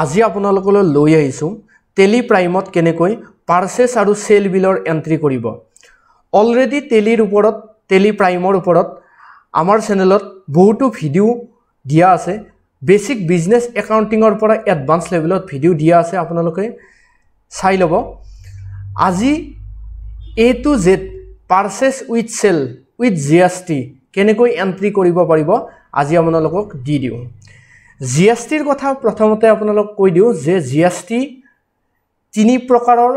আজি আপোনালোকলৈ লৈ আহিছোঁ টেলি প্ৰাইমত কেনেকৈ পাৰ্চেছ আৰু সেল বিলৰ এন্ট্ৰি কৰিব অলৰেডি টেলি প্ৰাইমৰ ওপৰত আমাৰ চেনেলত বহুতো ভিডিও দিয়া আছে বেসিক বিজনেস একাউন্টিংৰ পৰা এডভান্স লেভেলত ভিডিও দিয়া আছে আপোনালোকে চাই লব আজি A to Z purchase with sale with GST কেনেকৈ এন্ট্ৰি কৰিব পাৰিব আজি আপোনালোকক দি দিও GST ৰ কথা প্ৰথমতে আপোনালোক কৈ দিও যে GST তিনি প্ৰকাৰৰ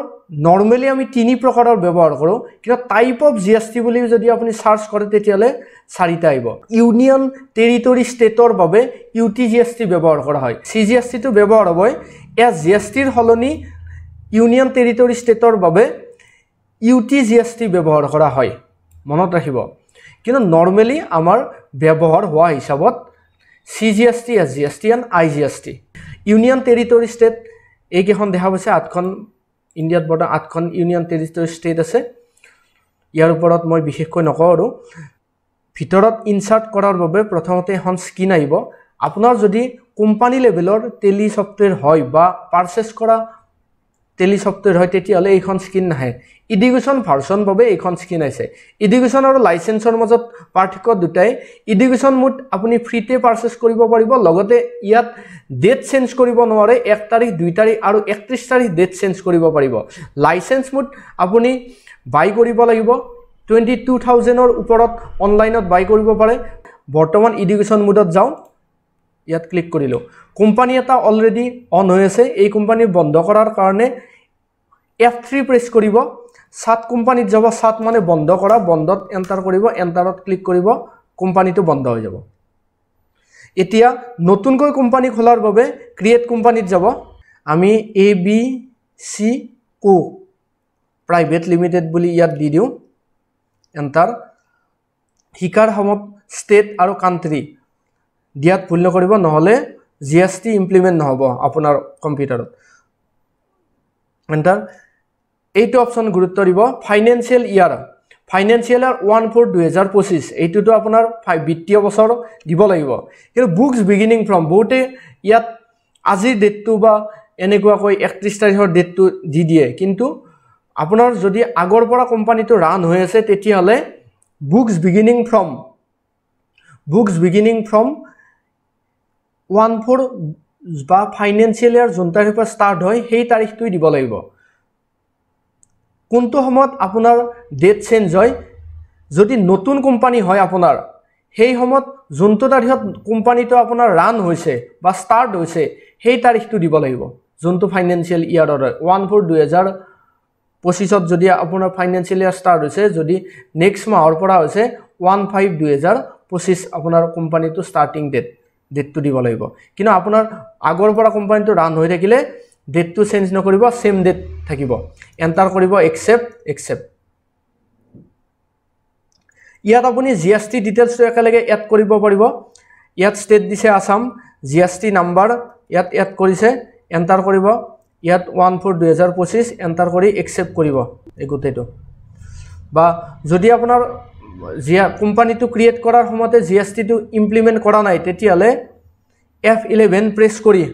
নৰমালি আমি তিনি প্ৰকাৰৰ ব্যৱহাৰ কৰো কিন্তু টাইপ অফ GST বুলি যদি আপুনি সাৰ্চ কৰে তেতিয়ালে চাৰিটা আইব ইউনিয়ন টেৰিটৰি ষ্টেটৰ বাবে UT GST ব্যৱহাৰ কৰা হয় CGST টো ব্যৱহাৰ হয় এছ GST ৰ হলনি ইউনিয়ন টেৰিটৰি ষ্টেটৰ বাবে UT GST ব্যৱহাৰ কৰা হয় মনত ৰাখিব কিন্তু নৰমালি আমাৰ ব্যৱহাৰ হোৱা হিচাপত CGST SGST and IGST union territory state এই কেখন দেখা পাইছে আঠখন ইন্ডিয়াত বৰ্তমান আঠখন ইউনিয়ন টেৰিটৰি ষ্টেট আছে ইয়াৰ ওপৰত মই বিশেষকৈ নকৰো ভিতৰত ইনসাৰ্ট কৰাৰ বাবে প্ৰথমতে এখন স্ক্ৰিন আহিব আপোনাৰ যদি কোম্পানী লেভেলৰ টেলি সফটওয়্যাৰ হয় বা পাৰচেজ কৰা টেলি সফটওয়্যাৰ হয় তেতিয়ালে এইখন স্ক্ৰিন নাহে এডুকেশন ভাৰ্সন বাবে এইখন স্ক্ৰিন আছে এডুকেশন আৰু লাইসেন্সৰ মাজত পাৰ্থক্য দুটাই এডুকেশন মোড আপুনি ফ্ৰীতে পাৰচেজ কৰিব পাৰিব লগতে ইয়াত ডেট চেঞ্জ কৰিব নোৱাৰে 1 তাৰিখ 2 তাৰিখ আৰু 31 তাৰিখ ডেট চেঞ্জ কৰিব পাৰিব লাইসেন্স মোড আপুনি বাই কৰিব লাগিব 22000 ৰ ওপৰত অনলাইনত বাই কৰিব পাৰে বৰ্তমান এডুকেশন মোডত যাও ইয়াত ক্লিক কৰিলো কোম্পানী এটা অলৰেডি অন হৈ আছে এই কোম্পানী বন্ধ কৰাৰ কাৰণে F3 প্ৰেছ কৰিব সাত কোম্পানীত যাব সাত মানে বন্ধ কৰা বন্ধত এন্টাৰ কৰিব এন্টাৰত ক্লিক কৰিব কোম্পানীটো বন্ধ হৈ যাব এতিয়া নতুনকৈ কোম্পানী খোলাৰ বাবে ক্ৰিয়েট কোম্পানীত যাব আমি ABC Co প্ৰাইভেট লিমিটেড বুলি ইয়াত দি দিও এন্টাৰ হিকাৰ সমত ষ্টেট আৰু কান্ট্ৰি দিয়াত ভুল নকৰিব নহলে GST ইমপ্লিমেন্ট নহব আপোনাৰ কম্পিউটাৰত এন্টাৰ এইটো অপশন গুৰুত্ব দিব ফাইনান্সিয়াল ইয়াৰ 1/4/2025 এইটোটো আপোনাৰ বিত্তীয় বছৰ দিব লাগিব কিন্তু বুকস বিগিনিং ফ্ৰম বহুতে ইয়াত আজিৰ ডেটটো বা এনেকুৱা কৈ 31 তাৰিখৰ ডেটটো দি দিয়ে কিন্তু আপোনাৰ যদি আগৰ পৰা কোম্পানীটো ৰান হৈ আছে তেতিয়ালে বুকস বিগিনিং ফ্ৰম 1/4 বা ফাইনান্সিয়াল ইয়াৰ যোন তাৰিখৰ পৰা ষ্টাৰ্ট হয় সেই তাৰিখটো দিব লাগিব কোনটো সময়ত আপোনাৰ ডেট চেঞ্জ হয় যদি নতুন কোম্পানী হয় আপোনাৰ সেই সময়ত যোনটো তাৰিখত কোম্পানীটো আপোনাৰ ৰান হৈছে বা ষ্টাৰ্ট হৈছে সেই তাৰিখটো দিব লাগিব যোনটো ফাইনান্সিয়াল ইয়াৰৰ 1/4/2025 যদি আপোনাৰ ফাইনান্সিয়াল ইয়াৰ ষ্টাৰ্ট হৈছে যদি নেক্সট মাহৰ পৰা হৈছে 1/5/2025 আপোনাৰ কোম্পানীটো ষ্টাৰ্টিং ডেটটো দিব লাগিব কিন্তু আপোনাৰ আগৰ পৰা কোম্পানীটো ৰান হৈ থাকিলে ডেটটো চেঞ্জ নকৰিব সেম ডেট থাকিব এন্টাৰ কৰিব একসেপ্ট ইয়াত আপুনি GST ডিটেইলছটো একেলগে এড কৰিব পাৰিব ইয়াত ষ্টেট দিছে আসাম GST নাম্বাৰ ইয়াত এড কৰিছে এন্টাৰ কৰিব ইয়াত 1/4/2025 এন্টাৰ কৰি একসেপ্ট কৰিব এই গোটেইটো বা যদি আপোনাৰ কোম্পানীটো ক্ৰিয়েট কৰাৰ সময়তে GST টো ইমপ্লিমেন্ট কৰা নাই তেতিয়ালে F11 প্ৰেছ কৰি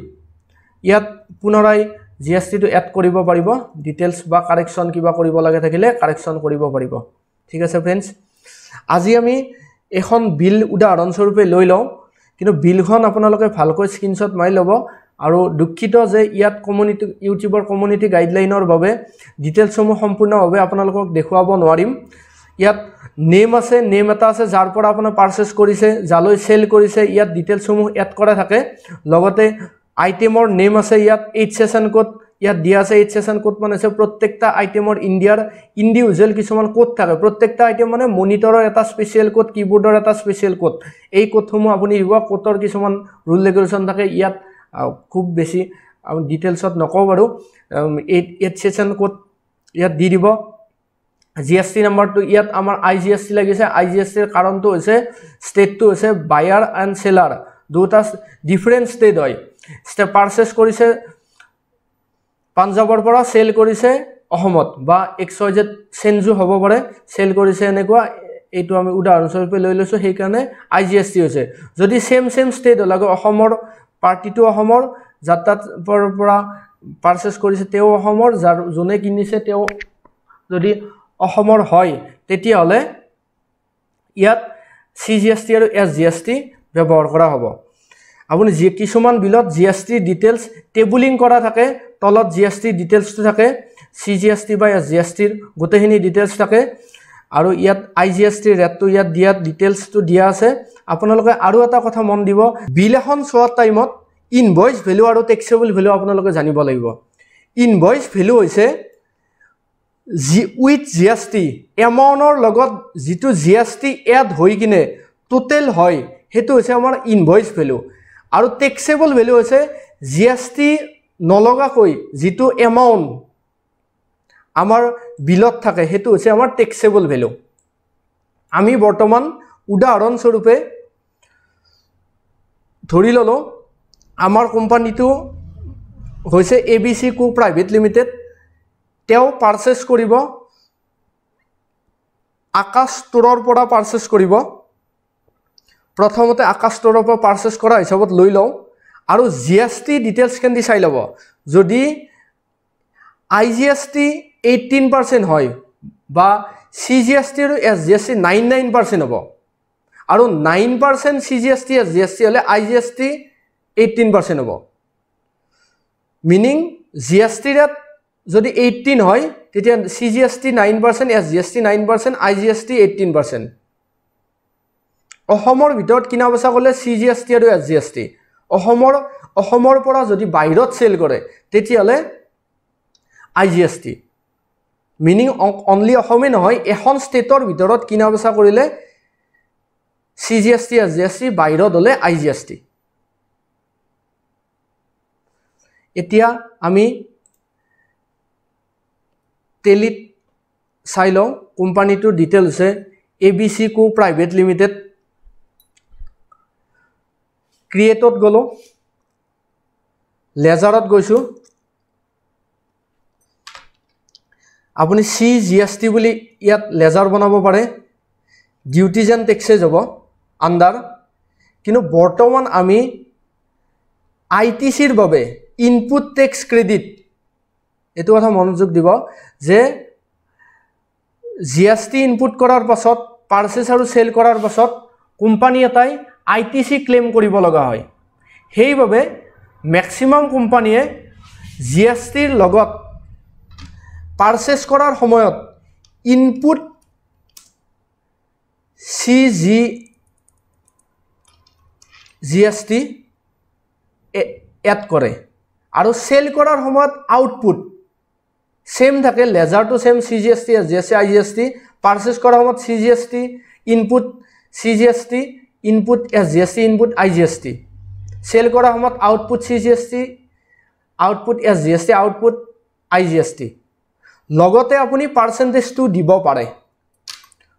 ইয়াত পুনৰাই GST টো এড কৰিব পাৰিব ডিটেইলছ বা কাৰেকচন কিবা কৰিব লাগে থাকিলে কাৰেকচন কৰিব পাৰিব ঠিক আছে फ्रेंड्स আজি আমি এখন বিল উদাহৰণ স্বৰূপে লৈ লওঁ কিন্তু বিলখন আপোনালোকে ভালকৈ স্ক্ৰিনশ্বট মাৰি ল'ব আৰু দুঃখিত যে ইয়াত কমিউনিটি ইউটিউবৰ কমিউনিটি গাইডলাইনৰ বাবে ডিটেইলছসমূহ সম্পূৰ্ণভাৱে আপোনালোকক দেখুৱাব নোৱাৰিম ইয়াত নেম আছে নেম এটা আছে যাৰ পৰা আপুনি পাৰচেজ কৰিছে জালৈ সেল কৰিছে ইয়াত ডিটেইলছসমূহ এড কৰা থাকে লগতে আইটেমৰ নেম আছে ইয়াত HSN কোড ইয়াত দিয়া আছে HSN কোড মানে আছে প্ৰত্যেকটা আইটেমৰ ইন্ডিয়াৰ ইন্ডিভিজুৱেল কিছুমান কোড থাকে প্ৰত্যেকটা আইটেম মানে মনিটৰৰ এটা স্পেশাল কোড কিবোৰ্ডৰ এটা স্পেশাল কোড এই কোডসমূহ আপুনি দিব কোডৰ কিছুমান ৰুল ৰেগুলেশন থাকে ইয়াত খুব বেছি ডিটেইলছত নকও বাৰু HSN কোড ইয়াত দি দিব GST নাম্বাৰটো ইয়াত আমাৰ IGST লাগিছে IGST ৰ কাৰণটো হৈছে ষ্টেটটো হৈছে বায়াৰ এণ্ড সেলাৰ দুটা ডিফাৰেন্ট ষ্টেট হয় ষ্টেপ পাৰচেজ কৰিছে পাঞ্জাবৰ পৰা সেল কৰিছে অসমত বা XYZ চেঞ্জো হ'ব পাৰে সেল কৰিছে এনেকুৱা এইটো আমি উদাহৰণ স্বৰূপে লৈ লৈছো সেই কাৰণে IGST হৈছে যদি সেম ষ্টেট লাগে অসমৰ পাৰ্টিটো অসমৰ যাৰ তাত পৰা পাৰচেজ কৰিছে তেওঁ অসমৰ, যাৰ যোনে কিনিছে তেওঁ যদি অসমৰ হয় তেতিয়াহ'লে ইয়াত CGST আৰু SGST ব্যৱহাৰ কৰা হ'ব। আপুনি কিছুমান বিলত GST ডিটেইলছ টেবুলিং কৰা থাকে, তলত GST ডিটেইলছটো থাকে, CGST বা SGSTৰ গোটেইখিনি ডিটেইলছ থাকে আৰু ইয়াত IGST ৰেটটো ইয়াত দিয়াত ডিটেইলছটো দিয়া আছে। আপোনালোকে আৰু এটা কথা মন দিব, বিল এখন চোৱাৰ টাইমত ইনভইচ ভেলু আৰু টেক্সেবল ভেলু আপোনালোকে জানিব লাগিব। ইনভইচ ভেলু হৈছে উইথ GST এমাউণ্টৰ লগত যিটো GST এড হৈ কিনে টোটেল হয় সেইটো হৈছে আমাৰ ইনভইচ ভেলু। আৰু টেক্সেবল ভেলু হৈছে GST নলগাকৈ যিটো এমাউণ্ট আমাৰ বিলত থাকে সেইটো হৈছে আমাৰ টেক্সেবল ভেলু। আমি বৰ্তমান উদাহৰণস্বৰূপে ধৰি ল'লো আমাৰ কোম্পানীটো হৈছে ABC Co প্ৰাইভেট লিমিটেড। তেওঁ পাৰচেজ কৰিব আকাশ ষ্ট'ৰৰ পৰা পাৰচেজ কৰিব। প্ৰথমতে আকাশ ষ্ট'ৰৰ পৰা পাৰচেজ কৰা হিচাপত লৈ লওঁ আৰু GST ডিটেইলছখিনি চাই ল'ব। যদি IGST 18% হয় বা CGST আৰু SGST 99% হ'ব আৰু 9% CGST SGST হ'লে IGST 18% হ'ব। মিনিং GST ৰেট যদি 18 হয় তেতিয়া CGST 9%, SGST 9%, IGST 18%। অসমৰ ভিতৰত কিনা বেচা কৰিলে CGST আৰু SGST। অসমৰ পৰা যদি বাহিৰত চেল কৰে তেতিয়াহ'লে IGST। মিনিং অনলি অসমেই নহয়, এখন ষ্টেটৰ ভিতৰত কিনা বেচা কৰিলে CGST SGST, বাহিৰত হ'লে IGST। এতিয়া আমি টেলিত চাই লওঁ। কোম্পানীটোৰ ডিটেইল হৈছে ABC Co প্ৰাইভেট লিমিটেড। ক্ৰিয়েটত গ'লো, লেজাৰত গৈছোঁ। আপুনি CGST বুলি ইয়াত লেজাৰ বনাব পাৰে, ডিউটিজ এণ্ড টেক্সেছ হ'ব আণ্ডাৰ। কিন্তু বৰ্তমান আমি ITCৰ বাবে ইনপুট টেক্স ক্ৰেডিট, এইটো কথা মনোযোগ দিব যে GST ইনপুট কৰাৰ পাছত পাৰচেজ আৰু চেল কৰাৰ পাছত কোম্পানী এটাই ITC ক্লেইম কৰিব লগা হয়। সেইবাবে মেক্সিমাম কোম্পানীয়ে GSTৰ লগত পাৰচেজ কৰাৰ সময়ত ইনপুট GST এড কৰে আৰু চেল কৰাৰ সময়ত আউটপুট সেম থাকে। লেজাৰটো same CGST SGST IGST। Purchase কৰাৰ সময়ত CGST input CGST input SGST input IGST। Sale কৰাৰ সময়ত output CGST output SGST output IGST। লগতে আপুনি পাৰ্চেণ্টেজটো দিব পাৰে।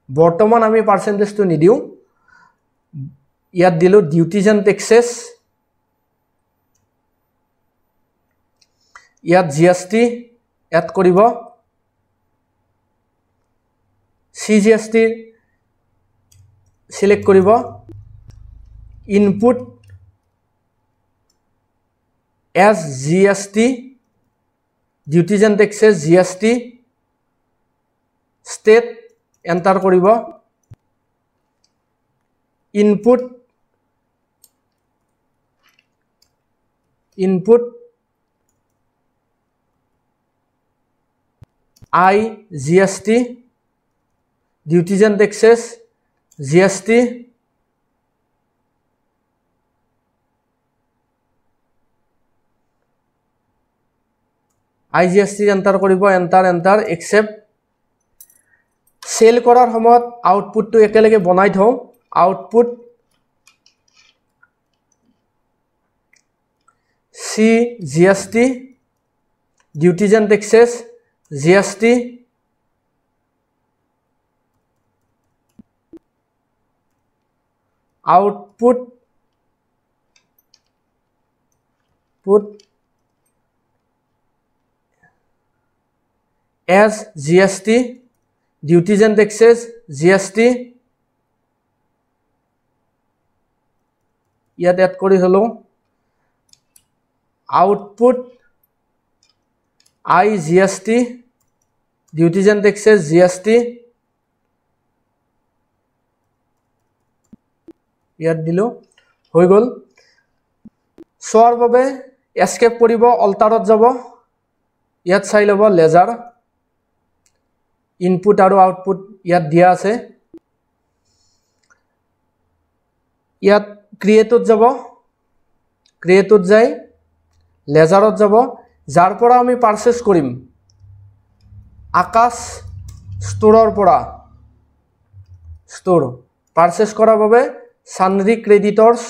বৰ্তমান আমি পাৰ্চেণ্টেজটো নিদিওঁ, ইয়াত দিলোঁ ডিউটিজ এণ্ড টেক্সেছ। ইয়াত GST এড কৰিব, CGST সিলেক্ট কৰিব, input SGST duties and taxes GST state enter কৰিব, input IGST duties and taxes GST IGST enter কৰিব, এণ্টাৰ একচেপ্ট। চেল কৰাৰ সময়ত আউটপুটটো একেলগে বনাই থওঁ। Output CGST duties and taxes GST output SGST duties and taxes GST ইয়াত add কৰি থলোঁ। output I GST duties and taxes GST ইয়াত দিলো হৈ গল সোৱাৰ বাবে এস্কেপ কৰিব অল্টাৰত যাব ইয়াত চাই লব লেজাৰ ইনপুট আৰু আউটপুট ইয়াত দিয়া আছে ইয়াত ক্ৰিয়েটত যাব ক্ৰিয়েটত যাই লেজাৰত যাব যাৰ পৰা আমি পাৰচেজ কৰিম আকাশ ষ্টৰৰ পৰা ষ্টৰ পাৰচেজ কৰাৰ বাবে সানৰি ক্ৰেডিটৰ্স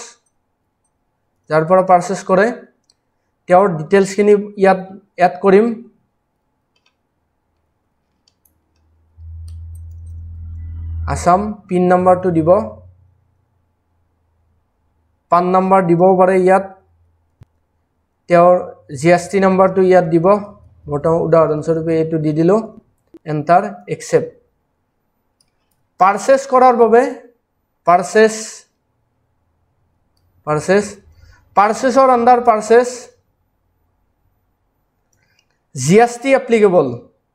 যাৰ পৰা পাৰচেজ কৰে তেওঁৰ ডিটেইলছ খিনি ইয়াত এড কৰিম আসাম পিন নাম্বাৰটো দিব পান নাম্বাৰ দিব পাৰে ইয়াত তেওঁৰ জিএসটি নাম্বাৰটো ইয়াত দিব বৰ্তমান উদাহৰণস্বৰূপে এইটো দি দিলো এন্টাৰ একসেপ্ট পাৰচেজ কৰাৰ বাবে পাৰচেজৰ আন্ডাৰ পাৰচেজ জিএসটি এপ্লিকেবল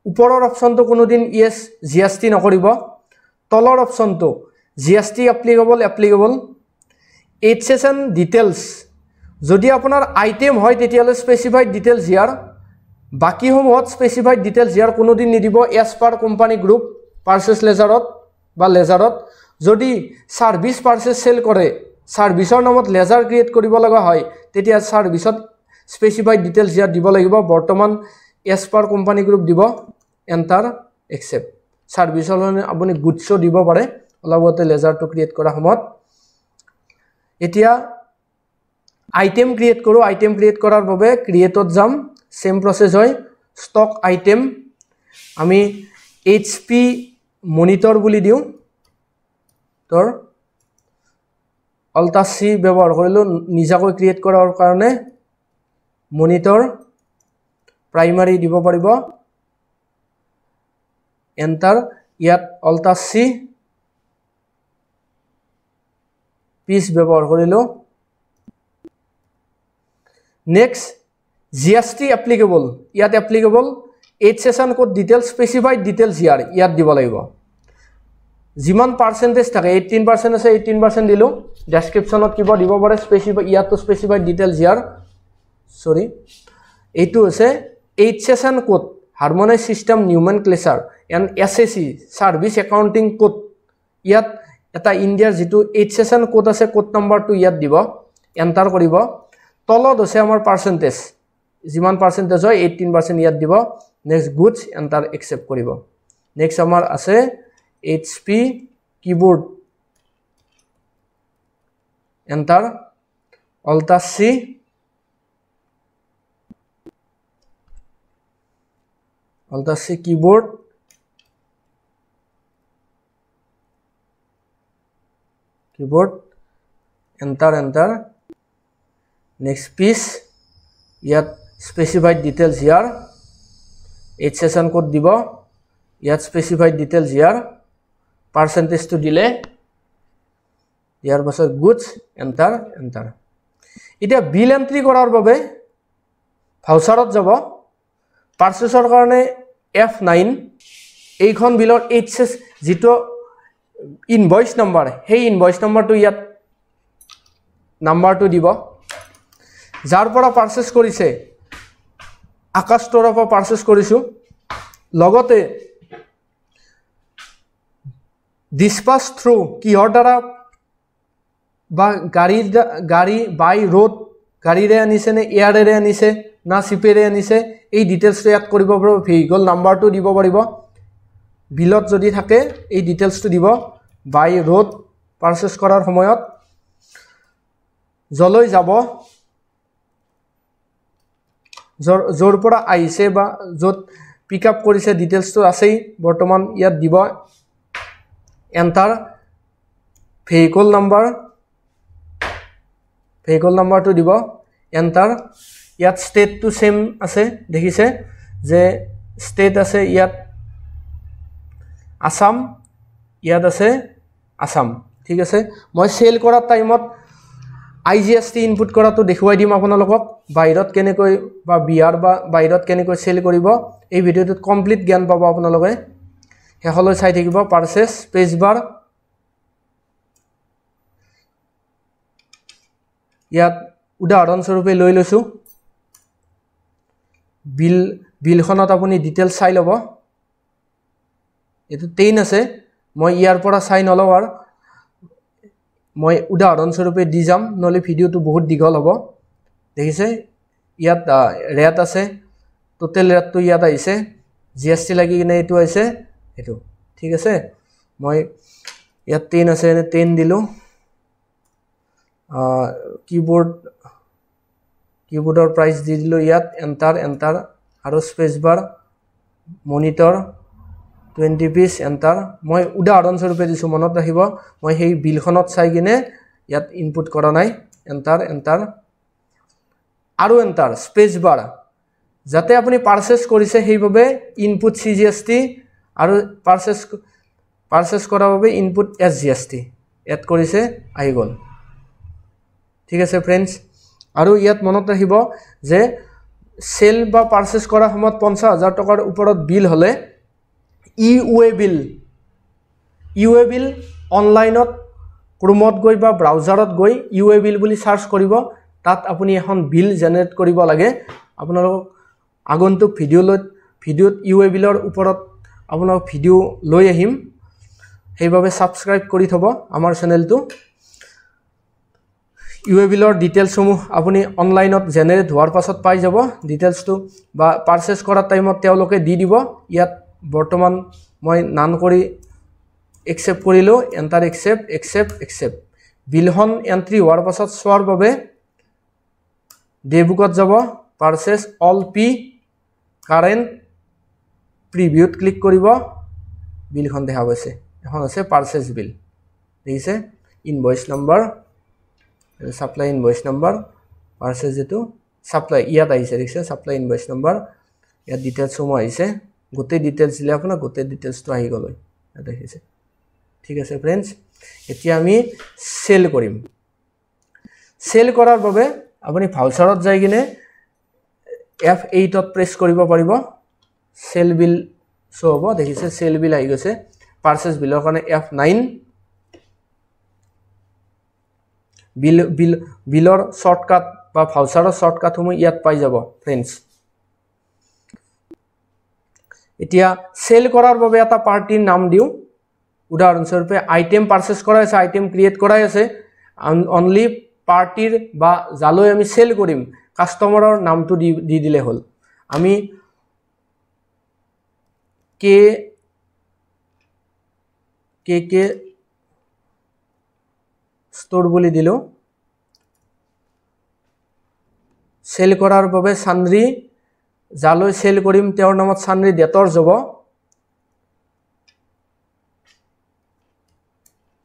ওপৰৰ অপচনটো কোনোদিন ইয়েস জিএসটি নকৰিব তলৰ অপচনটো জিএসটি এপ্লিকেবল HSN ডিটেইলছ যদি আপোনাৰ আইটেম হয় তেতিয়ালে স্পেসিফাইড ডিটেইলছ হিয়াৰ বাকি সমূহত স্পেসিফাইড ডিটেইলছ হিয়াৰ কোনোদিন নিদিব as per company group purchase লেজাৰত বা লেজাৰত যদি সাৰ্ভিস পাৰচেজ সেল কৰে সাৰ্ভিসৰ নামত লেজাৰ ক্ৰিয়েট কৰিব লগা হয় তেতিয়া সাৰ্ভিসত স্পেসিফাইড ডিটেইলছ হিয়াৰ দিব লাগিব বৰ্তমান এজ পাৰ কোম্পানী গ্ৰুপ দিব এন্টাৰ একসেপ্ট সাৰ্ভিসৰ আপুনি গুডছো দিব পাৰে অলপতে লেজাৰটো ক্ৰিয়েট কৰা সময়ত এতিয়া আইটেম ক্ৰিয়েট কৰো আইটেম ক্ৰিয়েট কৰাৰ বাবে ক্ৰিয়েটত যাম সেম প্ৰসেস হয় স্টক আইটেম আমি HP মনিটৰ বুলি দিও তোৰ অল্টা C ব্যৱহাৰ কৰিলো নিজাকৈ ক্ৰিয়েট কৰাৰ কাৰণে মনিটৰ প্ৰাইমাৰী দিব পাৰিব এন্টাৰ ইয়াত অল্টা C পিস ব্যৱহাৰ কৰিলো নেক্সট জিএসটি এপ্লিকেবল ইয়াত applicable HSN code details specified details ইয়াত দিব লাগিব জিমান পার্সেন্টেজ থাকে 18% আছে 18% দিলো ডেসক্ৰিপচনত কিবা দিব পাৰে স্পেসিফাইড ইয়াতো স্পেসিফাইড ডিটেইলছ সৰি এইটো আছে HSN code harmonise system nomenclature and SAC service accounting code ইয়াত এটা ইন্ডিয়াৰ যেটো HSN কোড আছে কোড নাম্বাৰটো ইয়াত দিব এন্টাৰ কৰিব তলত আছে আমাৰ পাৰ্সেন্টেজ জিমান পাৰ্সেন্টেজ হয় 18% ইয়াত দিব নেক্সট গুডস এন্টাৰ একসেপ্ট কৰিব নেক্সট আমাৰ আছে HP keyboard enter Alt C keyboard enter next piece yet specified details here HSN code dibo yet specified details here percentage to delay ইয়াৰ পাছত গুডস এন্টাৰ এটা বিল entry কৰাৰ বাবে ভাউচাৰত যাব পাৰচেজৰ কাৰণে F9 এইখন বিলৰ HS যেটো ইনভয়েস নাম্বাৰ সেই ইনভয়েস নাম্বাৰটো ইয়াত নাম্বাৰটো দিব যাৰ পৰা পাৰচেজ কৰিছে আকাশ ষ্টৰৰ পৰা পাৰচেজ কৰিছো লগতে dispatch through কিহৰ দ্বাৰা বা গাড়ী বাই ৰোড গাড়ীৰে আনিছে নে এয়াৰেৰে আনিছে না শিপেৰে আনিছে এই ডিটেইলছটো ইয়াত কৰিব পাৰিব ভেহিকল নাম্বাৰটো দিব পাৰিব বিলত যদি থাকে এই ডিটেইলছটো দিব বাই ৰোড পাৰচেজ কৰাৰ সময়ত জলৈ যাব জোৰ পৰা আহিছে বা যত পিক আপ কৰিছে ডিটেইলছটো আছেই বৰ্তমান ইয়াত দিব enter vehicle number to দিব enter ইয়াত state to same আছে দেখিছে যে state আছে ইয়াত আসাম ইয়াত আছে আসাম ঠিক আছে মই সেল কৰা টাইমত IGST ইনপুট কৰাটো দেখুৱাই দিম আপোনালোকক বাহিৰত কেনেকৈ বা বিহাৰ বা বাহিৰত কেনেকৈ সেল কৰিব এই ভিডিওটোত কমপ্লিট জ্ঞান পাব আপোনালোকে হেহলৈ চাই থাকিব পাৰচেজ পেজ বাৰ ইয়াত উদাহৰণ স্বৰূপে লৈ লৈছো বিলখনত আপুনি ডিটেইলছ চাই ল'ব এটো 10 আছে মই ইয়াৰ পৰা চাই নলও আৰু মই উদাহৰণ স্বৰূপে দি যাম নলে ভিডিওটো বহুত দীঘল হ'ব দেখিছে ইয়াত ৰেট আছে টোটাল ৰেটটো ইয়াত আহিছে জিএসটি লাগি কিনে এটো আছে এটো ঠিক আছে মই ইয়াত 10 আছে 10 দিলো कीबोर्डर प्राइस দি দিলো ইয়াত এন্টার আৰু স্পেস বাৰ মনিটৰ 20 পিস এন্টাৰ মই উদাহৰণ স্বৰূপে দিছো মনত ৰাখিব মই সেই বিলখনত চাই কিনে ইয়াত ইনপুট কৰা নাই এন্টাৰ আৰু এন্টাৰ স্পেস বাৰ যাতে আপুনি পাৰচেজ কৰিছে সেইভাবে ইনপুট সিজিএসটি আৰু পাৰচেজ কৰাৰ বাবে ইনপুট এসজিএসটি এড কৰিছে আহি গল ঠিক আছে फ्रेंड्स আৰু ইয়াত মনত ৰাখিব যে সেল বা পাৰচেজ কৰা সময়ত 50000 টকাৰ ওপৰত বিল হলে ইউএ বিল অনলাইনত ক্ৰোমত গৈ বা ব্ৰাউজাৰত গৈ ইউএ বিল বুলি সাৰ্চ কৰিব তাত আপুনি এখন বিল জেনাৰেট কৰিব লাগে আপোনালোক আগন্তুক ভিডিওত ইউএ বিলৰ ওপৰত আপোনালোক ভিডিও লৈ আহিম সেইভাবে সাবস্ক্ৰাইব কৰি থব আমাৰ চেনেলটো ইউএ বিলৰ ডিটেইলছ সমূহ আপুনি অনলাইনত জেনাৰেট হোৱাৰ পাছত পাই যাব ডিটেইলছটো বা পাৰচেজ কৰাৰ টাইমত তেওঁলোকে দি দিব ইয়াত বৰ্তমান মই নান কৰি একসেপ্ট কৰিলো এন্টাৰ একসেপ্ট বিলখন এন্ট্ৰি হোৱাৰ পাছত সোৱাৰ বাবে ডেবুকত যাব পাৰচেজ অল পি কাৰেন্ট প্ৰিভিউত ক্লিক কৰিব বিলখন দেখা পাইছে এখন আছে পাৰচেজ বিল দেখিছে invoice number supply invoice number purchase যেটো সাপ্লাই ইয়াত আহিছে দেখিছে সাপ্লাই ইনভয়েস নাম্বাৰ ইয়াত ডিটেইলছ সমূহ আহিছে গোটেই ডিটেইলছ দিলে আপোনাৰ গোটেই ডিটেইলছটো আহি গল দেখিছে ঠিক আছে फ्रेंड्स এতিয়া আমি সেল কৰিম সেল কৰাৰ বাবে আপুনি ভাউচাৰত যাই কিনে F8 ত প্ৰেছ কৰিব পাৰিব সেল বিল শো হ'ব দেখিছে সেল বিল আহি গৈছে পারচেজ বিলৰ কাৰণে F9 বিলৰ শৰ্টকাট বা ভাউচাৰৰ শৰ্টকাট সমূহ ইয়াত পাই যাব फ्रेंड्स এতিয়া সেল কৰাৰ বাবে এটা পাৰ্টিৰ নাম দিও উদাহৰণ স্বৰূপে আইটেম পাৰচেজ কৰা আছে আইটেম ক্ৰিয়েট কৰাই আছে অনলি পাৰ্টিৰ বা জালৈ আমি সেল কৰিম কাস্টমাৰৰ নামটো দি দিলে হল আমি কে স্টোৰ বুলি দিলো সেল কৰাৰ বাবে সান্দ্ৰী জালৈ সেল কৰিম তেওঁৰ নামত সান্দ্ৰী ডেটৰ যাব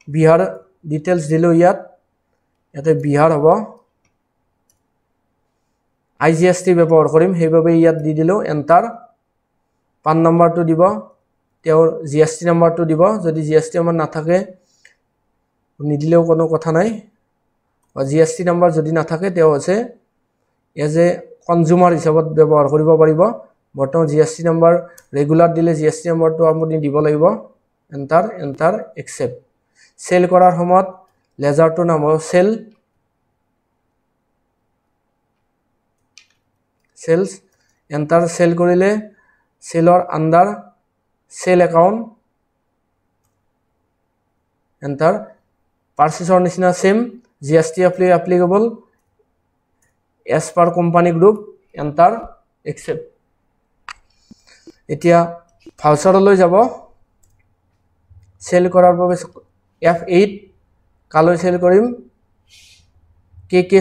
বিহাৰ ডিটেইলছ দিলো ইয়াতে বিহাৰ হ'ব আইজিএসটি ব্যৱহাৰ কৰিম সেইভাবে ইয়াত দি দিলো এন্টাৰ পান নম্বৰটো দিব তেওঁৰ জিএসটি নম্বৰটো দিব যদি জিএসটি নম্বৰ নাথাকে নিদিলেও কোনো কথা নাই জিএসটি নম্বৰ যদি নাথাকে তেও আছে এজ এ কনজিউমাৰ হিচাপত ব্যৱহাৰ কৰিব পাৰিব বৰ্তমান জিএসটি নম্বৰ ৰেগুলাৰ দিলে জিএসটি নম্বৰটো আপুনি দিব লাগিব এন্টাৰ একসেপ্ট সেল কৰাৰ সময়ত লেজাৰটো নাম হ'ব সেলস এন্টাৰ সেল কৰিলে সেলৰ আন্ডাৰ সেল একাউন্ট এন্টাৰ পাৰচেজৰ নিচিনা same GST applicable as per company group enter accept এতিয়া ভাউচাৰলৈ যাব সেল কৰাৰ বাবে F8 কালৈ সেল কৰিম কেকে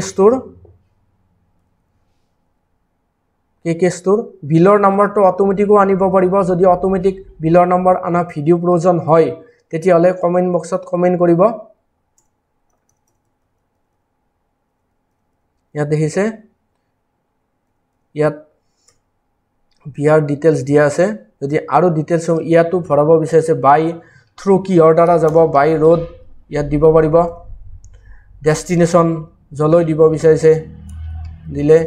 স্টোৰ বিলৰ নম্বৰটো অটোমেটিক আনিব পাৰিব যদি অটোমেটিক বিলৰ নম্বৰ আনা ভিডিও প্ৰয়োজন হয় তেতিয়ালে কমেন্ট বক্সত কমেন্ট কৰিব ইয়াত দেখিছে ইয়াত বিয়াৰ ডিটেইলছ দিয়া আছে যদি আৰু ডিটেইলছ ইয়াতো ভৰাব বিচাৰিছে বাই থ্ৰু কি অৰ্ডাৰ যাব বাই ৰোড ইয়াত দিব পাৰিব ডেষ্টিনেশন জলৈ দিব বিচাৰিছে দিলে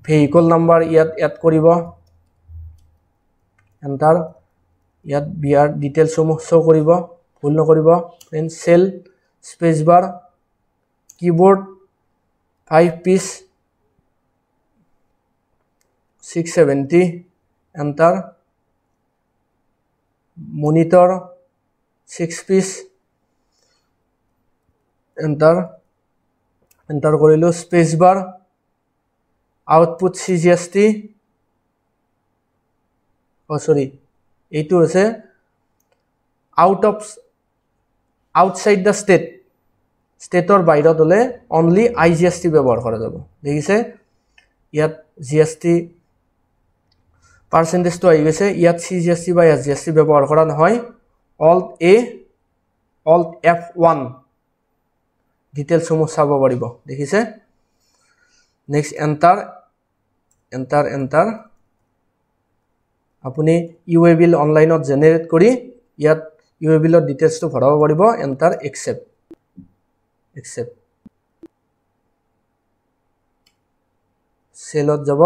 ভেহিকল নাম্বাৰ ইয়াত এড কৰিব এণ্টাৰ ইয়াত বিয়াৰ ডিটেইলছসমূহ শ্ব' কৰিব ভুল নকৰিব then cell space bar keyboard 5 piece 670 enter monitor 6 piece enter কৰিলো space bar output CGST sorry এইটো আছে outside the state স্টেটৰ বাহিৰত হলে only IGST ব্যৱহাৰ কৰা যাব দেখিছে ইয়াত GST পাৰ্চেন্টেজটো আহি গৈছে ইয়াত CGST বা SGST ব্যৱহাৰ কৰা নহয় alt A alt F1 details সমূহ চাব পাৰিব দেখিছে নেক্সট এন্টাৰ আপুনি UA bill অনলাইনত জেনাৰেট কৰি ইয়াত UA bill ডিটেইলছটো ভৰাব পাৰিব এন্টাৰ accept সেলত যাব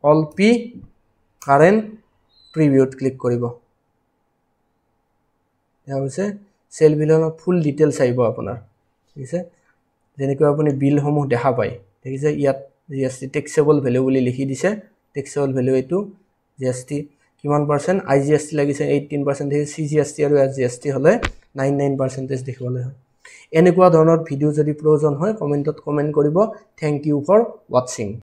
all P current previewত ক্লিক কৰিব এয়া হৈছে সেল বিলৰ ফুল ডিটেইলছ আহিব আপোনাৰ ঠিক আছে যেনেকৈ আপুনি বিল সমূহ দেখা পায় দেখিছে ইয়াত GST taxable value বুলি লিখি দিছে taxable value এটো GST কিমান পাৰ্সেন্ট IGST লাগিছে 18% CGST আৰু SGST হলে 99% দেখিবলৈ হয় এনেকুৱা ধৰণৰ ভিডিও যদি প্ৰয়োজন হয় কমেন্টত কমেন্ট কৰিব থ্যাংক ইউ ফৰ ওয়াচিং